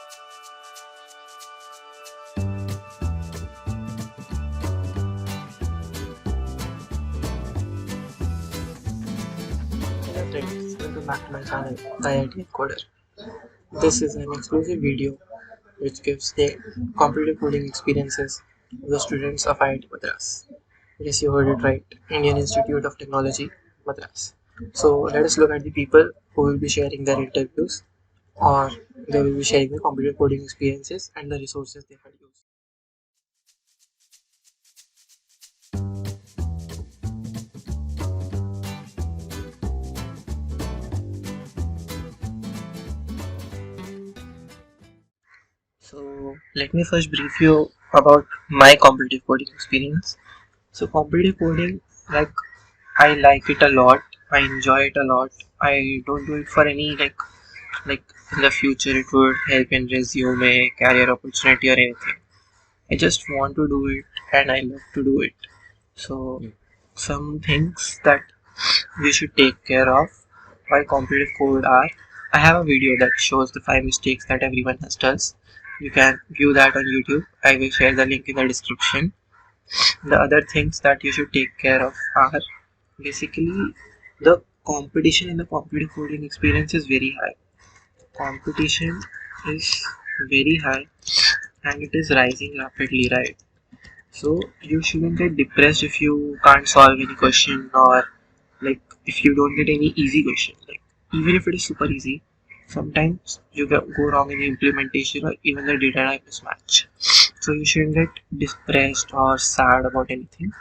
Hello friends, welcome back to my channel, IIT Coder. This is an exclusive video which gives the competitive coding experiences of the students of IIT Madras. Yes, you heard it right, Indian Institute of Technology, Madras. So let us look at the people who will be sharing their interviews, or they will be sharing the competitive coding experiences and the resources they had used. So let me first brief you about my competitive coding experience. So competitive coding, like, I like it a lot. I enjoy it a lot. I don't do it for any like in the future it would help in resume, career opportunity or anything. I just want to do it and I love to do it. So some things that you should take care of while competitive code are, I have a video that shows the 5 mistakes that everyone has does. You can view that on YouTube. I will share the link in the description. The other things that you should take care of are basically the competition in the competitive coding experience is very high. Competition is very high and it is rising rapidly, right? So you shouldn't get depressed if you can't solve any question, or like if you don't get any easy question. Like even if it is super easy, sometimes you go wrong in the implementation or even the data type mismatch. So you shouldn't get depressed or sad about anything.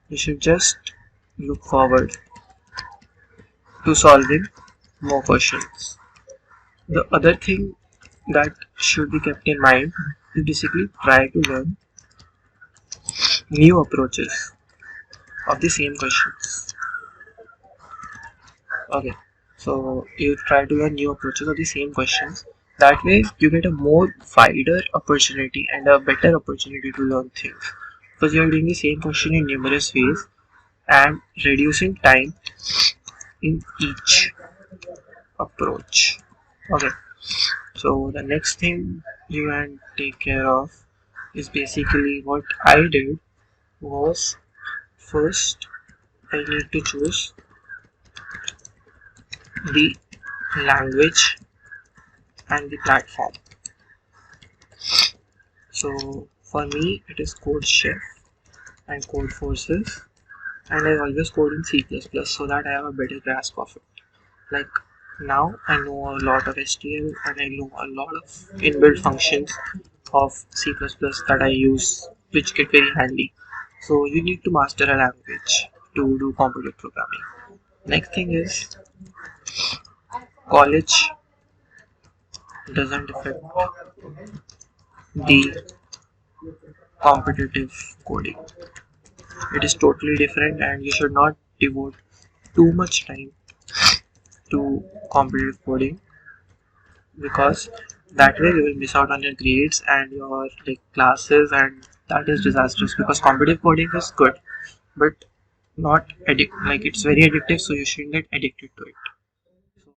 You should just look forward to solving more questions. The other thing that should be kept in mind is basically try to learn new approaches of the same questions. Okay, so you try to learn new approaches of the same questions. That way, you get a more wider opportunity and a better opportunity to learn things because you are doing the same question in numerous ways and reducing time in each approach. Okay, so the next thing you can take care of is basically what I did was first I need to choose the language and the platform. So for me it is CodeChef and Codeforces, and I always code in C++ so that I have a better grasp of it. Like now I know a lot of HTML and I know a lot of inbuilt functions of C++ that I use, which get very handy. So you need to master a language to do competitive programming. Next thing is college doesn't affect the competitive coding. It is totally different and you should not devote too much time to competitive coding because that way you will miss out on your grades and your like classes, and that is disastrous because competitive coding is good but not like it's very addictive, so you shouldn't get addicted to it. So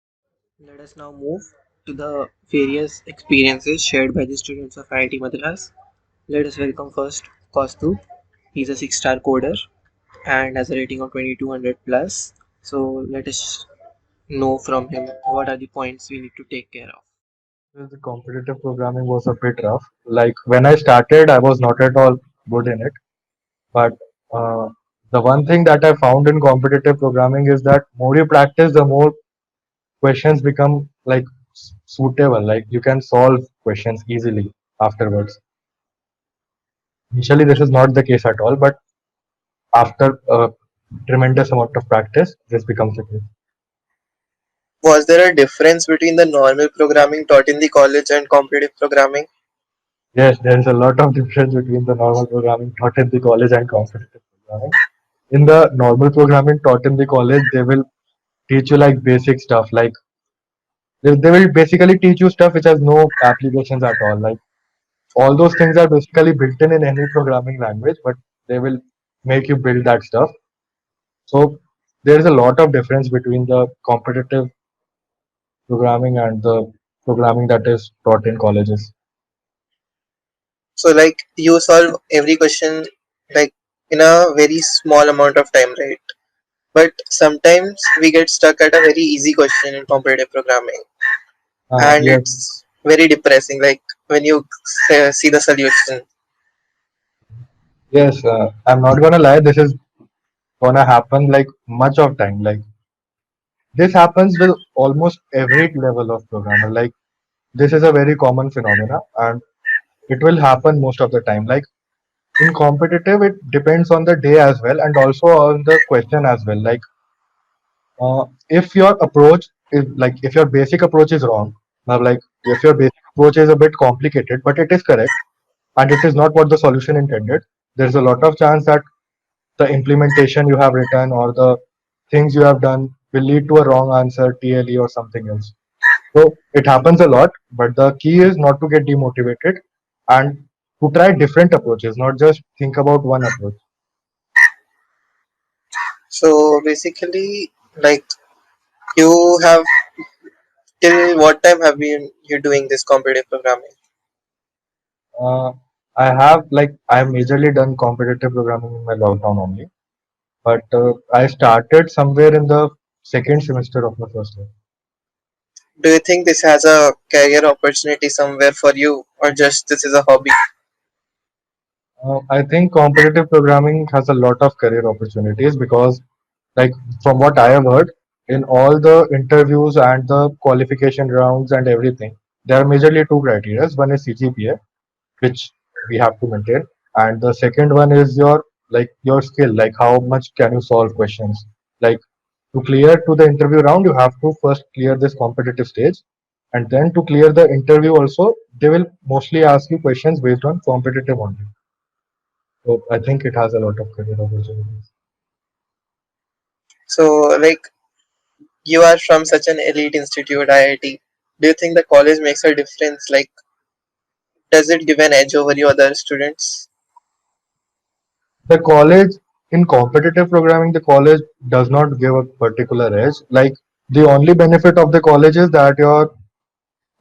let us now move to the various experiences shared by the students of IIT Madras. Let us welcome first Kaustuv. He's a 6-star coder and has a rating of 2200 plus. So let us know from him what are the points we need to take care of. The competitive programming was a bit rough. Like when I started, I was not at all good in it. But uh, the one thing that I found in competitive programming is that more you practice, the more questions become like suitable. Like you can solve questions easily afterwards. Initially, this is not the case at all, but after a tremendous amount of practice, this becomes the case. Was there a difference between the normal programming taught in the college and competitive programming? Yes, there is a lot of difference between the normal programming taught in the college and competitive programming. In the normal programming taught in the college, they will teach you like basic stuff. Like they will basically teach you stuff which has no applications at all. Like all those things are basically built in any programming language, but they will make you build that stuff. So there is a lot of difference between the competitive programming and the programming that is taught in colleges. So like you solve every question like in a very small amount of time, right? But sometimes we get stuck at a very easy question in competitive programming, and Yes, it's very depressing. Like when you see the solution. yes. I'm not gonna lie. This is gonna happen like much of time. Like this happens with almost every level of programmer. Like this is a very common phenomena, and it will happen most of the time. Like in competitive, it depends on the day as well, and also on the question as well. Like if your approach is like if your basic approach is wrong, now like if your basic approach is a bit complicated, but it is correct and it is not what the solution intended, there's a lot of chance that the implementation you have written or the things you have done will lead to a wrong answer, TLE or something else. So it happens a lot, but the key is not to get demotivated and to try different approaches, not just think about one approach. So basically, like you have till what time have you doing this competitive programming? Uh, I've majorly done competitive programming in my lockdown only, but I started somewhere in the second semester of my first year. Do you think this has a career opportunity somewhere for you, or just this is a hobby? I think competitive programming has a lot of career opportunities because, like, from what I have heard, in all the interviews and the qualification rounds and everything, there are majorly two criteria. One is CGPA, which we have to maintain, and the second one is your skill, like how much can you solve questions. Like to clear to the interview round, you have to first clear this competitive stage, and then to clear the interview also, they will mostly ask you questions based on competitive only. So I think it has a lot of career opportunities. So like you are from such an elite institute, IIT. Do you think the college makes a difference? Like, does it give an edge over your other students? The college in competitive programming, the college does not give a particular edge. Like the only benefit of the college is that your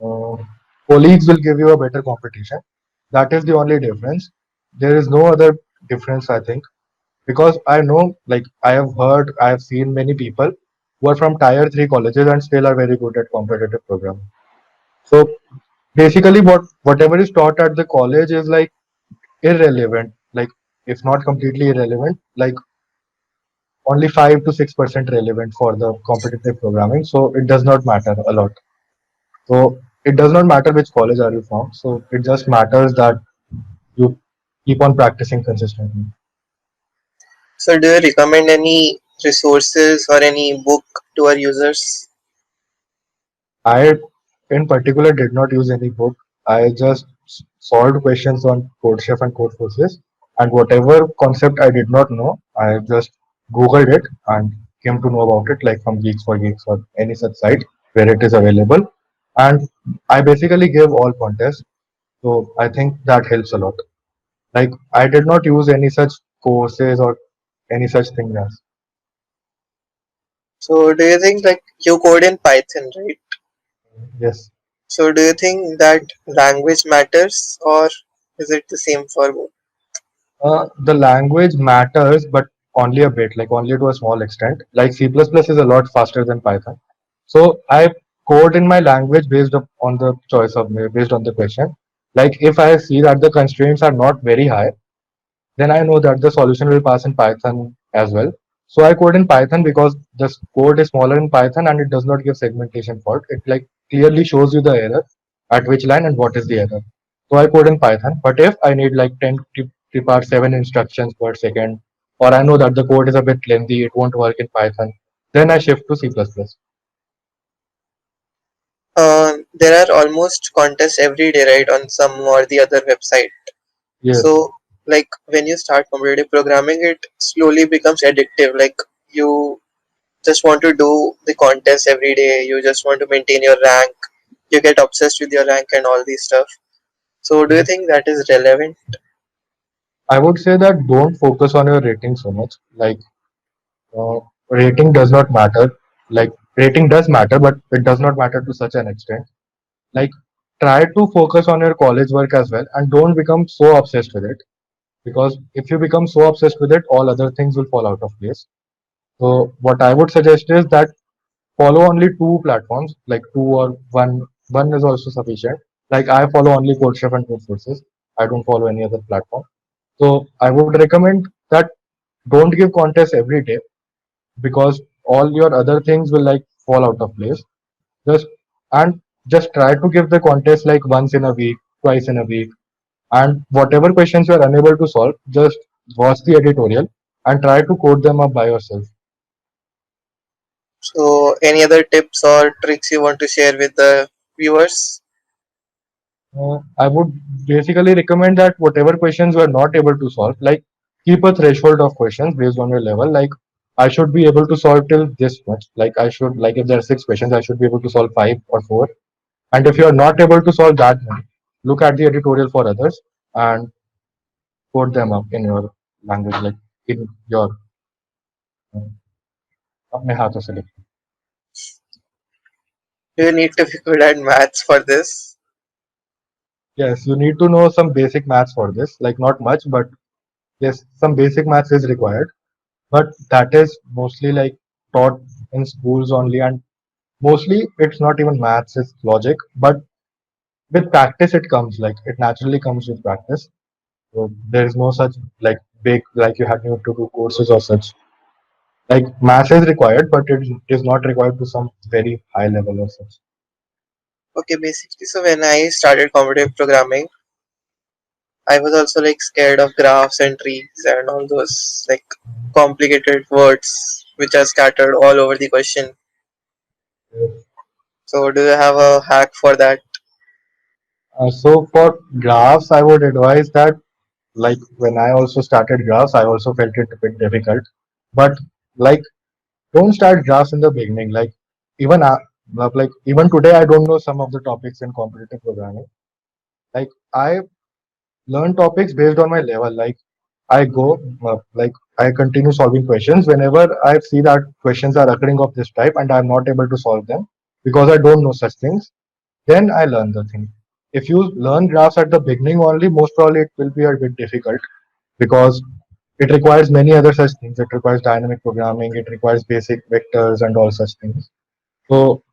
uh, colleagues will give you a better competition. That is the only difference. There is no other difference, I think, because I know, like I have heard, I have seen many people who are from tier three colleges and still are very good at competitive programming. So basically, whatever is taught at the college is like irrelevant. Like it's not completely irrelevant. Like only 5 to 6% relevant for the competitive programming. So it does not matter a lot. So it does not matter which college are you from. So it just matters that you keep on practicing consistently. So, do you recommend any resources or any book to our users? I, in particular, did not use any book. I just solved questions on CodeChef and CodeForces, and whatever concept I did not know, I just Googled it and came to know about it, like from Geeks for Geeks or any such site where it is available. And I basically gave all contests, so I think that helps a lot. Like I did not use any such courses or any such thing as. So, do you think like you code in Python, right? Yes. So, do you think that language matters, or is it the same for both? The language matters, but only a bit, like only to a small extent. Like C++ is a lot faster than Python. So I code in my language on the choice of me, based on the question. Like if I see that the constraints are not very high, then I know that the solution will pass in Python as well. So I code in Python because the code is smaller in Python and it does not give segmentation fault. It like clearly shows you the error at which line and what is the error. So I code in Python. But if I need like 10 to power 7 instructions per second, or I know that the code is a bit lengthy, it won't work in Python, then I shift to C++. There are almost contests every day, right, on some or the other website. Yes. So, like when you start competitive programming, it slowly becomes addictive. Like you just want to do the contest every day. You just want to maintain your rank. You get obsessed with your rank and all these stuff. So, do you think that is relevant? I would say that don't focus on your rating so much. Like rating does not matter. Like rating does matter, but it does not matter to such an extent. Like try to focus on your college work as well and don't become so obsessed with it, because if you become so obsessed with it, all other things will fall out of place. So what I would suggest is that follow only two platforms, like two or one. One is also sufficient. Like I follow only CodeChef and CodeForces. I don't follow any other platform. So I would recommend that don't give contests every day, because all your other things will like fall out of place. Just and just try to give the contest like once in a week, twice in a week, and whatever questions you are unable to solve, just watch the editorial and try to code them up by yourself. So, any other tips or tricks you want to share with the viewers? I would basically recommend that whatever questions you are not able to solve, like keep a threshold of questions based on your level. Like I should be able to solve till this much. Like I should, like if there are six questions, I should be able to solve five or four. And if you are not able to solve that many, look at the editorial for others and code them up in your language, like in your अपने हाथों से लिख. Do you need to be good at maths for this? Yes, you need to know some basic maths for this. Like not much, but yes, some basic maths is required. But that is mostly like taught in schools only, and mostly it's not even maths, it's logic. But with practice, it comes like it naturally comes with practice. So there is no such like big like you have to do courses or such. Like math is required, but it is not required to some very high level or such. Okay, basically, so when I started competitive programming, I was also like scared of graphs and trees and all those like complicated words which are scattered all over the question. So, do you have a hack for that? So for graphs, I would advise that like when I also started graphs, I also felt it a bit difficult. But like don't start graphs in the beginning. Like even like even today, I don't know some of the topics in competitive programming. Like I learn topics based on my level. Like I go like I continue solving questions whenever I see that questions are occurring of this type and I'm not able to solve them because I don't know such things. Then I learn the thing. If you learn graphs at the beginning only, most probably it will be a bit difficult because it requires many other such things. It requires dynamic programming, it requires basic vectors and all such things. So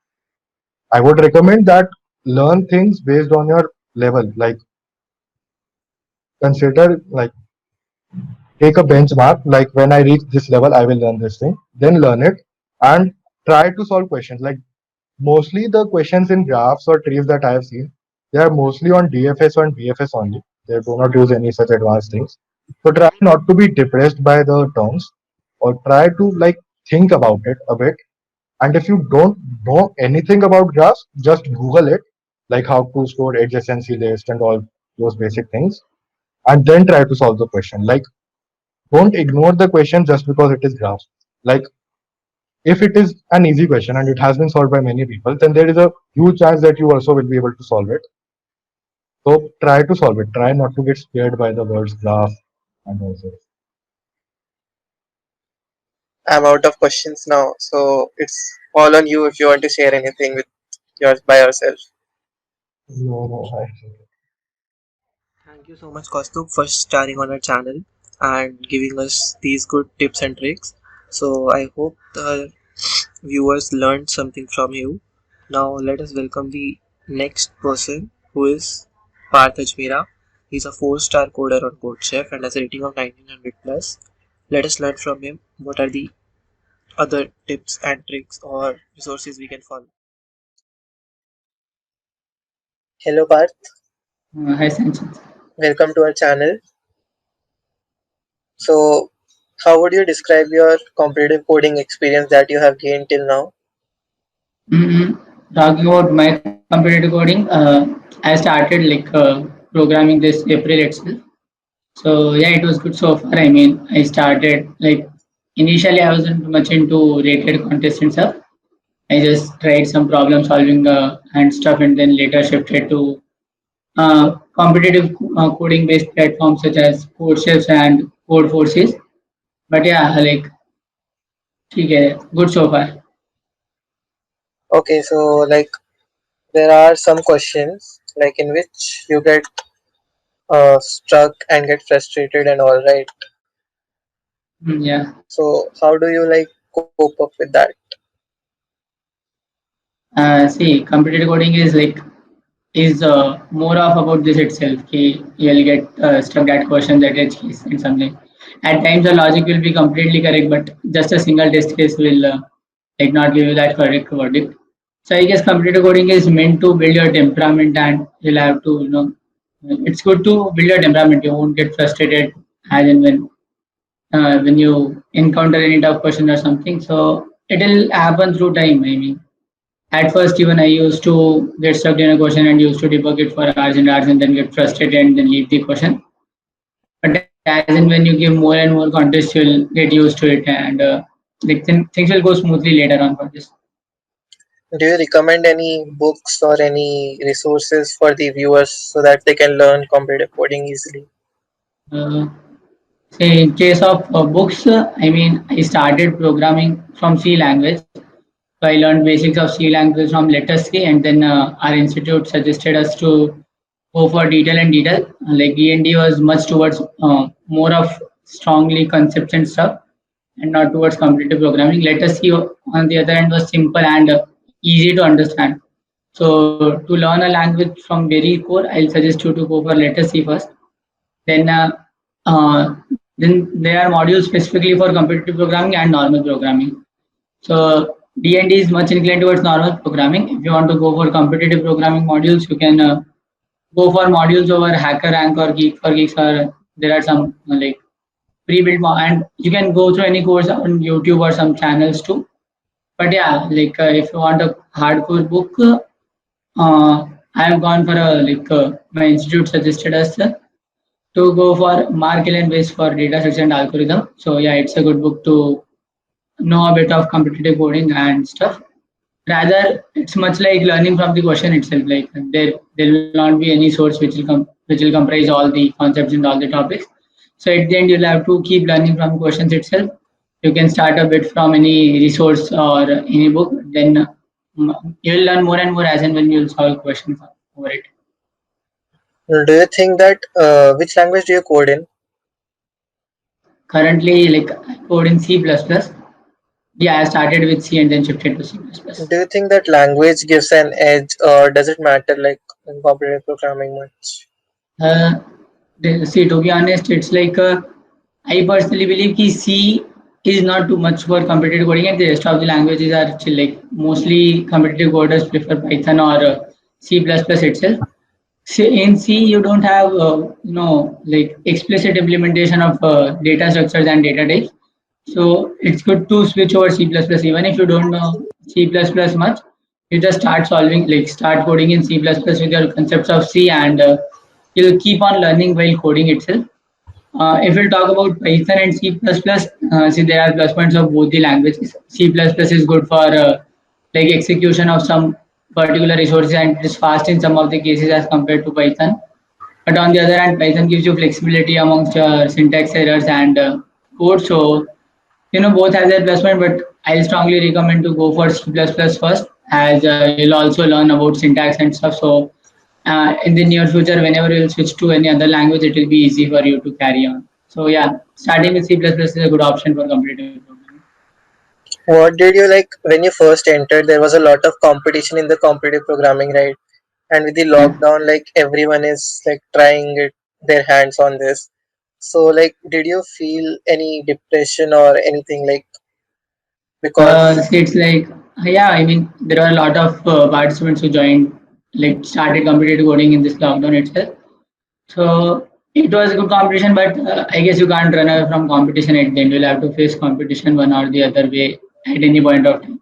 I would recommend that learn things based on your level. Like consider like take a benchmark. Like when I reach this level, I will learn this thing. Then learn it and try to solve questions. Like mostly the questions in graphs or trees that I have seen, they are mostly on DFS and BFS only. They do not use any such advanced things. So try not to be depressed by the terms, or try to like think about it a bit. And if you don't know anything about graphs, just Google it, like how to store adjacency list and all those basic things, and then try to solve the question. Like don't ignore the question just because it is graphs. Like if it is an easy question and it has been solved by many people, then there is a huge chance that you also will be able to solve it. So try to solve it. Try not to get scared by the words graph and also. I'm out of questions now, so it's all on you if you want to share anything with yours by yourself. No, no, I, Thank you so much, Kaustubh, for starring on our channel and giving us these good tips and tricks. So I hope the viewers learned something from you. Now let us welcome the next person, who is Parth Ajmera. He's a 4-star coder on CodeChef and has a rating of 1900 plus. Let us learn from him what are the other tips and tricks or resources we can follow. Hello, Parth. Hi, Sanchit. Welcome to our channel. So, how would you describe your competitive coding experience that you have gained till now? Talking about my competitive coding, I started like programming this April itself. So yeah, it was good so far. I mean, I started like initially I wasn't much into rated contests and stuff. I just tried some problem solving and stuff, and then later shifted to competitive coding based platforms such as CodeChefs and CodeForces. But yeah, like, okay, good so far. Okay, so like there are some questions like in which you get stuck and get frustrated and all, right? Yeah. So how do you like cope up with that? See, competitive coding is more of about this itself. You'll get stuck at questions at edge case and something. At times the logic will be completely correct, but just a single test case will not give you that correct verdict. So I guess competitive coding is meant to build your temperament, and you'll have to it's good to build your temperament. You won't get frustrated as and when you encounter any tough question or something. So it'll happen through time. I mean, at first, even I used to get stuck in a question and used to debug it for hours and hours and then get frustrated and then leave the question. But as in when you give more and more context, you'll get used to it and things will go smoothly later on for this. Do you recommend any books or any resources for the viewers so that they can learn competitive coding easily? Uh, Say in case of books, I mean, I started programming from C language. So I learned basics of C language from letter C, and then our institute suggested us to go for detail and detail. Like D&D was much towards more of strongly concepts and stuff, and not towards competitive programming. Letter C, on the other hand, was simple and easy to understand. So to learn a language from very core, I'll suggest you to go for letter C first. Then there are modules specifically for competitive programming and normal programming. So D&D is much inclined towards normal programming. If you want to go for competitive programming modules, you can go for modules over Hacker Rank or Geek for Geeks, or there are some pre-built and you can go through any course on YouTube or some channels too. But yeah, if you want a hardcore book, I have gone for my institute suggested us to go for Mark Allen Weiss for data structure and algorithm. So yeah, it's a good book to know a bit of competitive coding and stuff. Rather, it's much like learning from the question itself. Like there will not be any source which will comprise all the concepts and all the topics. So at the end, you'll have to keep learning from questions itself. You can start a bit from any resource or any book. Then you'll learn more and more as and when you'll solve questions over it. Do you think that which language do you code in? Currently, I code in C++. Yeah, I started with C and then shifted to C++. Do you think that language gives an edge, or does it matter like in competitive programming much? Uh, See, to be honest, it's I personally believe that C is not too much for competitive coding, and the rest of the languages are chill. Like mostly competitive coders prefer Python or C++ itself. In C, you don't have explicit implementation of data structures and data types. So it's good to switch over C++. Even if you don't know C++ much, you just start coding in C++ with your concepts of C, and you'll keep on learning while coding itself. If we'll talk about Python and C++, see there are plus points of both the languages. C++ is good for execution of some particular resources, and it is fast in some of the cases as compared to Python. But on the other hand, Python gives you flexibility amongst syntax errors and code. So both has their plus point, but I'll strongly recommend to go for C++ first, as you'll also learn about syntax and stuff. So in the near future, whenever you'll switch to any other language, it will be easy for you to carry on. So yeah, starting with C++ is a good option for competitive programming. What did you like when you first entered? There was a lot of competition in the competitive programming, right? And with the Yeah. lockdown, like everyone is like trying it, their hands on this. So, like, did you feel any depression or anything like because See, it's yeah, I mean, there are a lot of participants who joined, started competitive coding in this lockdown itself. So it was a good competition, but I guess you can't run away from competition at the end. You'll have to face competition one or the other way at any point of time.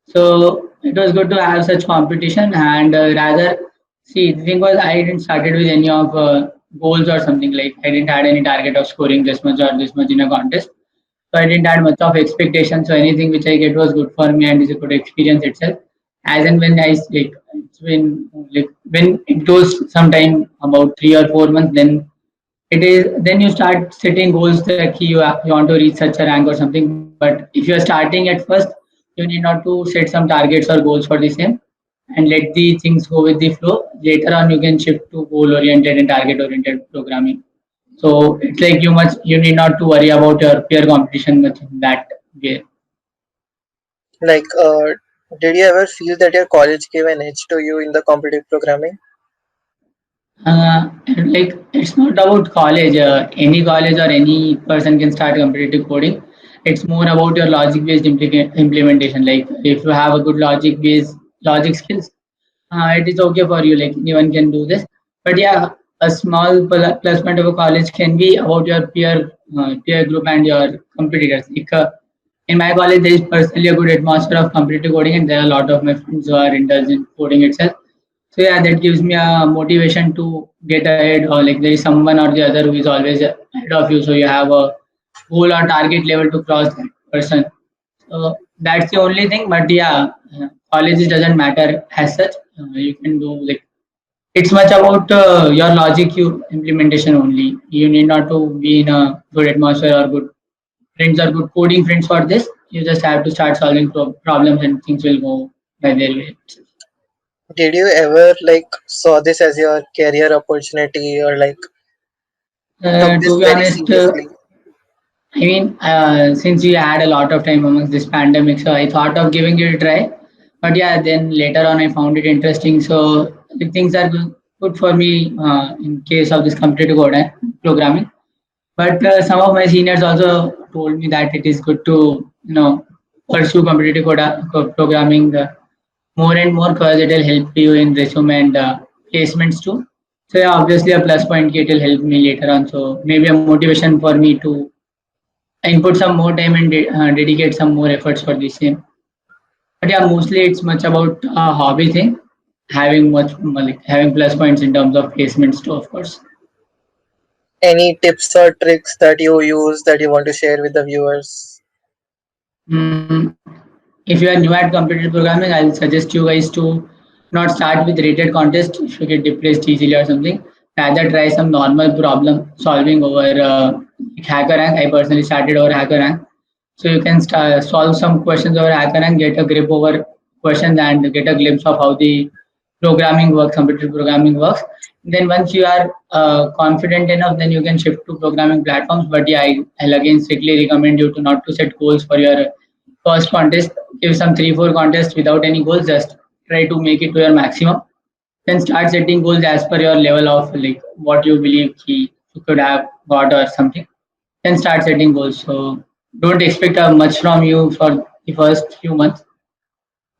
So it was good to have such competition, and rather, see, the thing was I didn't started with any of goals or something. Like I didn't had any target of scoring this much or this much in a contest. So I didn't have much of expectation. So anything which I get was good for me and is a good experience itself. As and when it's been when it goes sometime about 3 or 4 months, then you start setting goals that you want to reach such a rank or something. But if you're starting at first, you need not to set some targets or goals for the same. and let the things go with the flow. Later on, you can shift to goal oriented and target oriented programming. So it's like you need not to worry about your peer competition much in that way. Like, did you ever feel that your college gave an edge to you in the competitive programming? Like it's not about college. Any college or any person can start competitive coding. It's more about your logic based implementation. Like if you have a good logic skills, it is okay for you. Like anyone can do this. But yeah, a small plus point of a college can be about your peer group and your competitors. Like, in my college, there is personally a good atmosphere of competitive coding, and there are a lot of my friends who are indulged in coding itself. So yeah, that gives me a motivation to get ahead, or like there is someone or the other who is always ahead of you. So you have a goal or target level to cross that person. So that's the only thing. But yeah, colleges doesn't matter as such. You can do like it's much about your logic you implementation only. You need not to be in a good atmosphere or good friends or good coding friends for this. You just have to start solving problems and things will go by their way. Did you ever like saw this as your career opportunity or like took this To be very honest, seriously? I mean, since we had a lot of time amongst this pandemic, so I thought of giving it a try. But yeah, then later on, I found it interesting. So the things are good for me in case of this computer code programming. But some of my seniors also told me that it is good to pursue competitive programming more and more because it will help you in resume and placements too. So yeah, obviously a plus point it will help me later on. So maybe a motivation for me to input some more time and dedicate some more efforts for the same. But yeah, mostly it's much about a hobby thing, having like having plus points in terms of placements too, of course. Any tips or tricks that you use that you want to share with the viewers? Mm, if you are new at computer programming, I'll suggest you guys to not start with rated contest if you get depressed easily or something. Rather try some normal problem solving over hacker rank. I personally started over hacker rank. So you can solve some questions over hacker and get a grip over questions and get a glimpse of how the programming works, computer programming works. Then once you are confident enough, then you can shift to programming platforms. But yeah, I'll again strictly recommend you to not to set goals for your first contest. Give some 3-4 contests without any goals. Just try to make it to your maximum. Then start setting goals as per your level of like what you believe you could have got or something. Then start setting goals. So don't expect much from you for the first few months.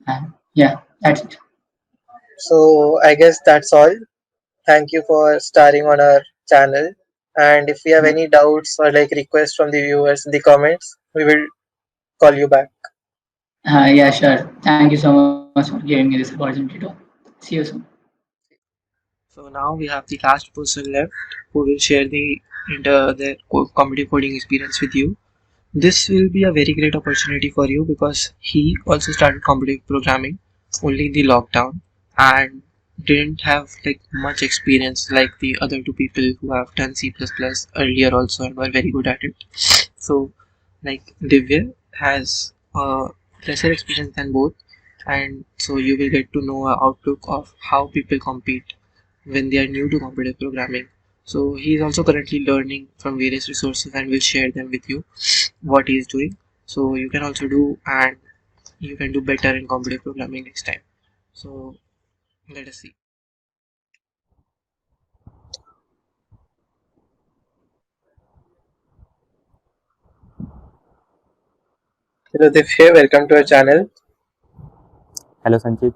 And yeah, that's it. So I guess that's all. Thank you for starring on our channel. And if we have any doubts or like requests from the viewers in the comments, we will call you back. Yeah, sure. Thank you so much for giving me this opportunity to see you soon. So now we have the last person left who will share their comedy coding experience with you. This will be a very great opportunity for you because he also started competitive programming only in the lockdown and didn't have like much experience like the other two people who have done C++ earlier also and were very good at it. So like Divya has lesser experience than both, and so you will get to know a outlook of how people compete when they are new to competitive programming. So he is also currently learning from various resources and will share them with you what he is doing. So you can also do and you can do better in competitive programming next time. So let us see. Hello Divya, welcome to our channel. Hello, Sanchit.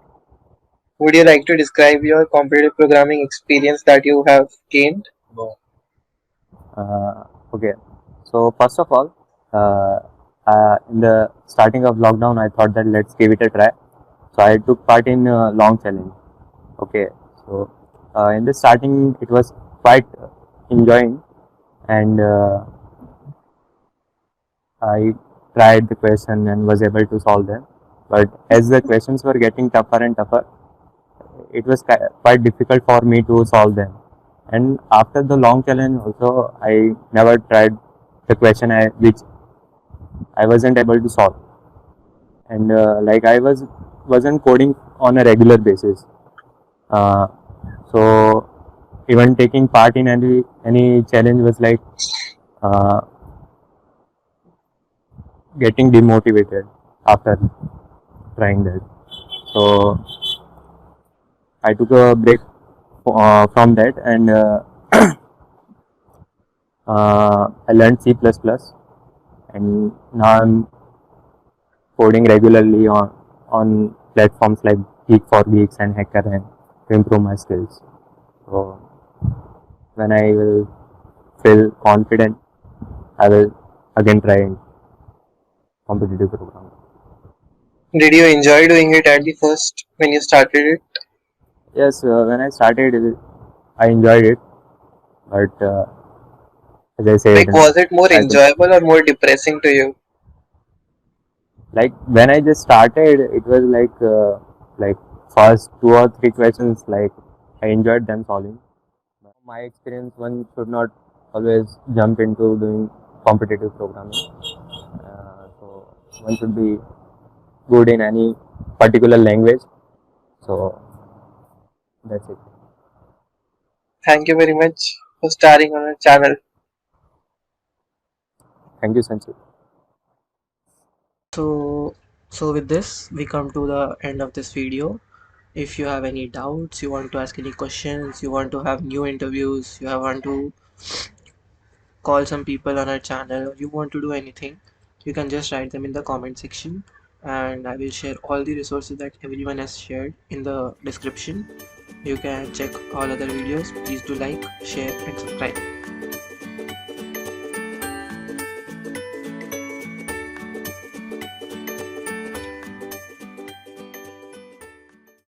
Would you like to describe your competitive programming experience that you have gained? Okay. So first of all, uh, in the starting of lockdown, I thought that let's give it a try. So I took part in long challenge. Okay. So in the starting, it was quite enjoying, and I tried the question and was able to solve them. But as the questions were getting tougher and tougher, it was quite difficult for me to solve them. And after the long challenge, also I never tried the question which I wasn't able to solve. And like I wasn't coding on a regular basis. So even taking part in any challenge was like getting demotivated after trying that. So I took a break from that, and I learned C++, and now I'm coding regularly on platforms like Geek for Geeks and HackerRank to improve my skills. So when I will feel confident, I will again try competitive programming. Did you enjoy doing it at the first when you started it? Yes, when I started, I enjoyed it, but as I said, Like, was it more I could- enjoyable or more depressing to you? like when I just started, it was like first 2 or 3 questions, like I enjoyed them solving. From my experience, one should not always jump into doing competitive programming. So one should be good in any particular language. So that's it. Thank you very much for starring on our channel. Thank you, Sanchit. So with this, we come to the end of this video. If you have any doubts, you want to ask any questions, you want to have new interviews, you want to call some people on our channel, or you want to do anything, you can just write them in the comment section, and I will share all the resources that everyone has shared in the description. You can check all other videos. Please do like, share and subscribe.